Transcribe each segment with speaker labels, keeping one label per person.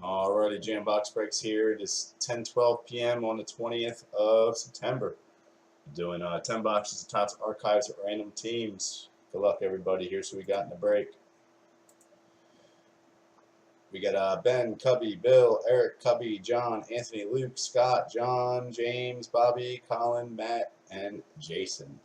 Speaker 1: Alrighty, Jam Box Breaks here. It is 10:12 p.m. on the 20th of September. Doing 10 boxes of Topps Archives at random teams. Good luck, everybody. Here's who we got in the break. We got Ben, Cubby, Bill, Eric, Cubby, John, Anthony, Luke, Scott, John, James, Bobby, Colin, Matt, and Jason.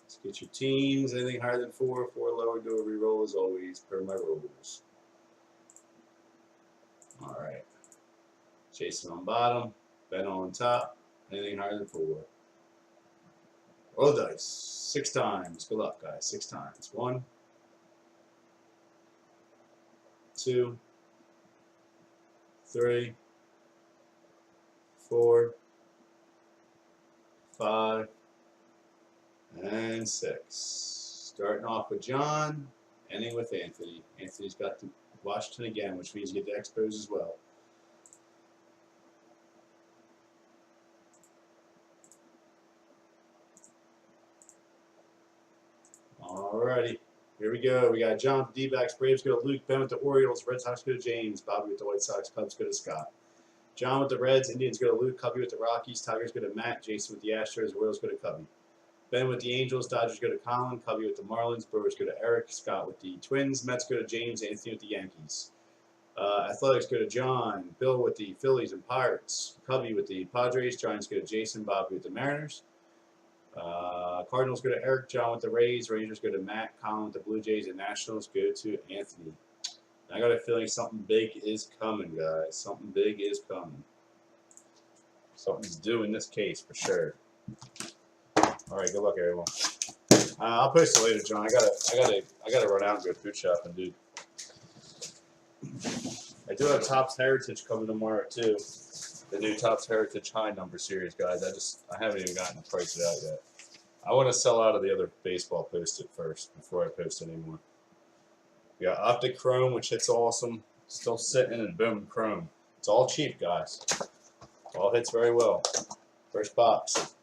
Speaker 1: Let's get your teams. Anything higher than 4, 4 lower, do a reroll as always, per my rules. Alright. Jason on bottom, Ben on top. Anything higher than 4. Roll the dice. 6 times. Good luck, guys. 6 times. 1, 2, 3, 4, 5, and 6. Starting off with John, ending with Anthony. Anthony's got the Washington again, which means you get the Expos as well. Alrighty, here we go. We got John with the D-backs, Braves go to Luke, Ben with the Orioles, Red Sox go to James, Bobby with the White Sox, Cubs go to Scott. John with the Reds, Indians go to Luke, Cubby with the Rockies, Tigers go to Matt, Jason with the Astros, Royals go to Cubby. Ben with the Angels, Dodgers go to Colin, Cubby with the Marlins, Brewers go to Eric, Scott with the Twins, Mets go to James, Anthony with the Yankees. Athletics go to John, Bill with the Phillies and Pirates, Cubby with the Padres, Giants go to Jason, Bobby with the Mariners. Cardinals go to Eric, John with the Rays, Rangers go to Matt, Colin with the Blue Jays, and Nationals go to Anthony. I got a feeling something big is coming, guys. Something big is coming. Something's due in this case for sure. All right, good luck, everyone. I'll post it later, John. I gotta run out and go food shopping, dude. I do have Topps Heritage coming tomorrow too. The new Topps Heritage High Number Series, guys. I haven't even gotten to price it out yet. I want to sell out of the other baseball posted first before I post anymore. We got Optic Chrome, which hits awesome. Still sitting in boom Chrome. It's all cheap, guys. All hits very well. First box.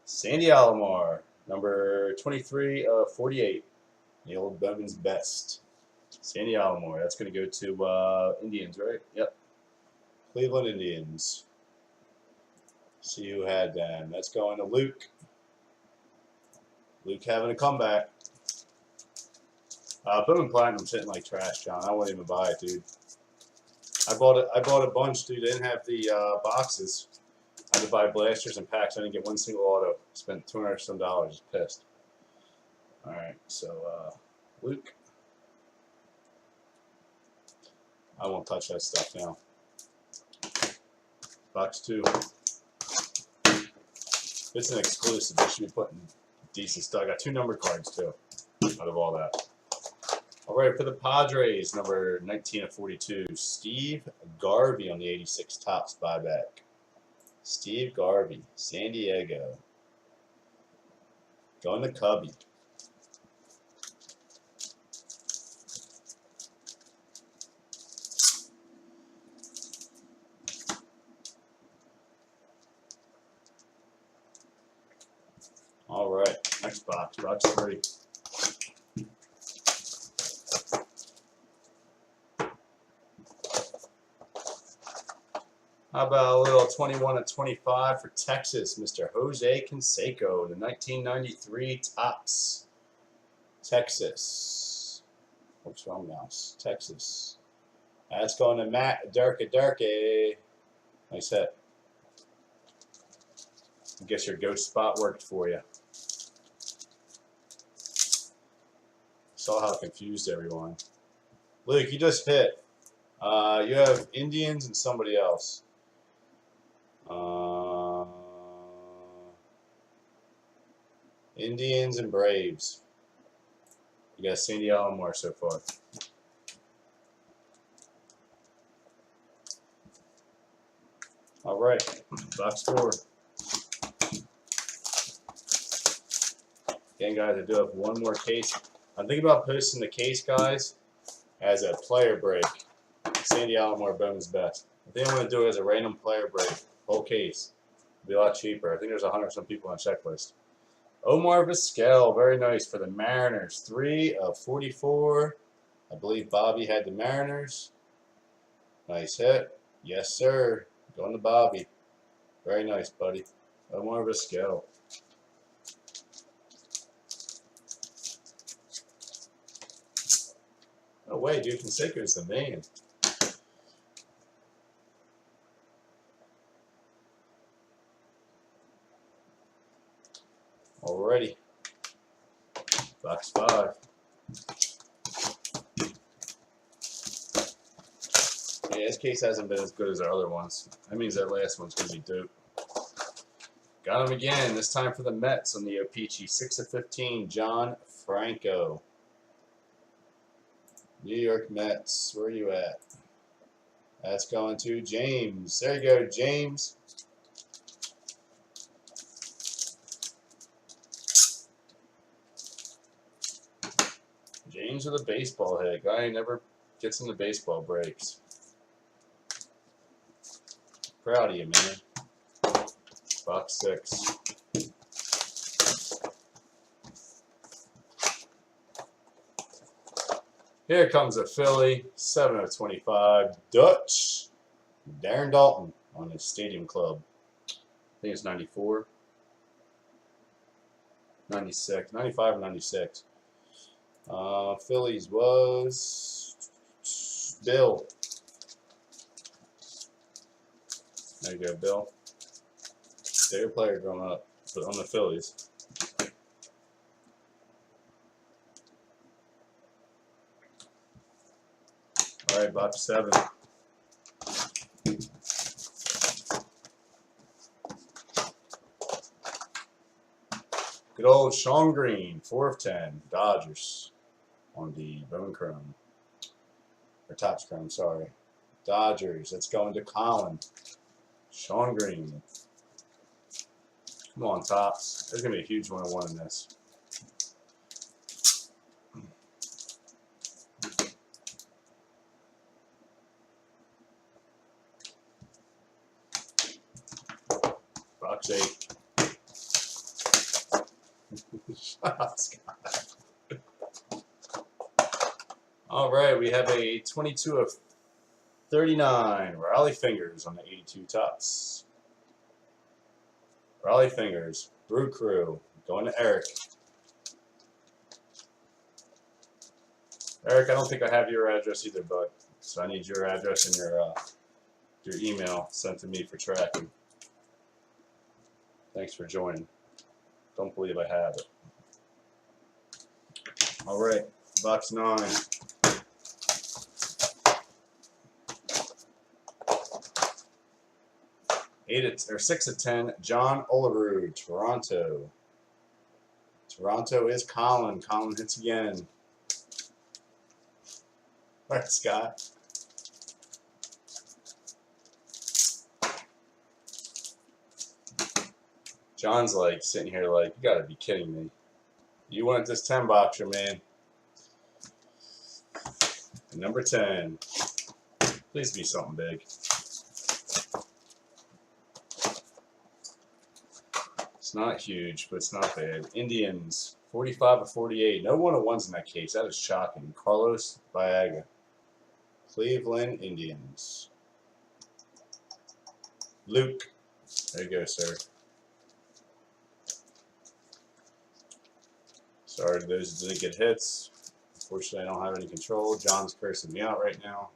Speaker 1: Sandy Alomar, number 23 of 48. The old Bowman's Best. Sandy Alomar. That's going to go to Indians, right? Yep. Cleveland Indians. See who had them. That's going to Luke. Luke having a comeback. Bowman Platinum's hitting like trash, John. I wouldn't even buy it, dude. I bought a bunch, dude. I didn't have the boxes. I had to buy blasters and packs. I didn't get one single auto. Spent $200 some. Just pissed. All right, so Luke. I won't touch that stuff now. Box 2. It's an exclusive. They should be putting decent stuff. I got 2 number cards too. Out of all that. All right, for the Padres, number 19 of 42, Steve Garvey on the 86 Topps buyback. Steve Garvey, San Diego. Going to Cubby. All right, next box, box 3. How about a little 21 of 25 for Texas, Mr. Jose Canseco, the 1993 Topps. Texas. What's wrong, mouse? Texas. That's going to Matt Durkee. Nice hit. I guess your ghost spot worked for you. Saw how confused everyone. Luke, you just hit. You have Indians and somebody else. Indians and Braves. You got Sandy Alomar so far. All right, box 4. Again, guys, I do have one more case. I'm thinking about posting the case, guys, as a player break. Sandy Alomar, Bowman's Best. I think I'm going to do it as a random player break. Whole case. It'll be a lot cheaper. I think there's 100 some people on checklist. Omar Vizquel, very nice for the Mariners. 3 of 44. I believe Bobby had the Mariners. Nice hit. Yes, sir. Going to Bobby. Very nice, buddy. Omar Vizquel. No way, dude. Fonseca's the man. Alrighty. Box 5. Yeah, this case hasn't been as good as our other ones. That means that last one's going to be dope. Got him again. This time for the Mets on the O-Pee-Chee. 6/15, John Franco. New York Mets. Where are you at? That's going to James. There you go, James. James with a baseball hit. Guy never gets into baseball breaks. Proud of you, man. Box 6. Here comes a Philly, 7/25. Dutch. Darren Dalton on his Stadium Club. I think it's 94. 96. 95 or 96. Phillies was Bill. There you go, Bill. Favorite player growing up, but on the Phillies. All right, box 7. Good old Sean Green, 4/10, Dodgers on the bone chrome. Or Topps chrome, sorry. Dodgers, it's going to Colin. Sean Green. Come on, Topps. There's going to be a huge 101 in this. Box 8. Shut up, Scott. All right, we have a 22/39 Raleigh Fingers on the 82 Topps. Raleigh Fingers, Brew Crew, going to Eric. Eric, I don't think I have your address either, bud. So I need your address and your email sent to me for tracking. Thanks for joining. Don't believe I have it. All right, box 9. Or 6/10, John Olerud, Toronto. Toronto is Colin. Colin hits again. All right, Scott. John's like sitting here like, you gotta be kidding me. You wanted this 10 boxer, man. And number 10. Please be something big. It's not huge, but it's not bad. Indians, 45/48. No 101s in that case. That is shocking. Carlos Baega. Cleveland Indians. Luke. There you go, sir. Sorry to those who didn't get hits. Unfortunately, I don't have any control. John's cursing me out right now.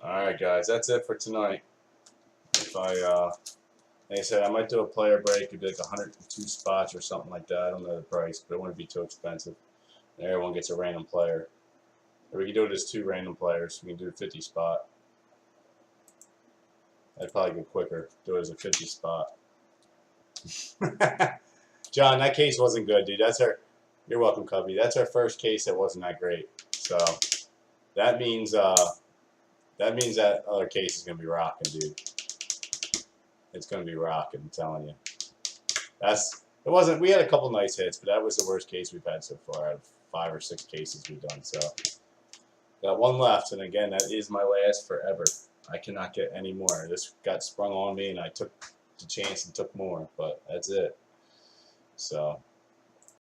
Speaker 1: Alright, guys, that's it for tonight. If like I said, I might do a player break. It'd be like 102 spots or something like that. I don't know the price, but it wouldn't be too expensive. And everyone gets a random player. Or we can do it as 2 random players. We can do a 50 spot. That'd probably go quicker. Do it as a 50 spot. John, that case wasn't good, dude. That's our. You're welcome, Cubby. That's our first case that wasn't that great. So that means that other case is gonna be rocking, dude. It's gonna be rocking. I'm telling you. It wasn't. We had a couple nice hits, but that was the worst case we've had so far out of 5 or 6 cases we've done. So got 1 left, and again, that is my last forever. I cannot get any more. This got sprung on me, and I took the chance and took more, but that's it. So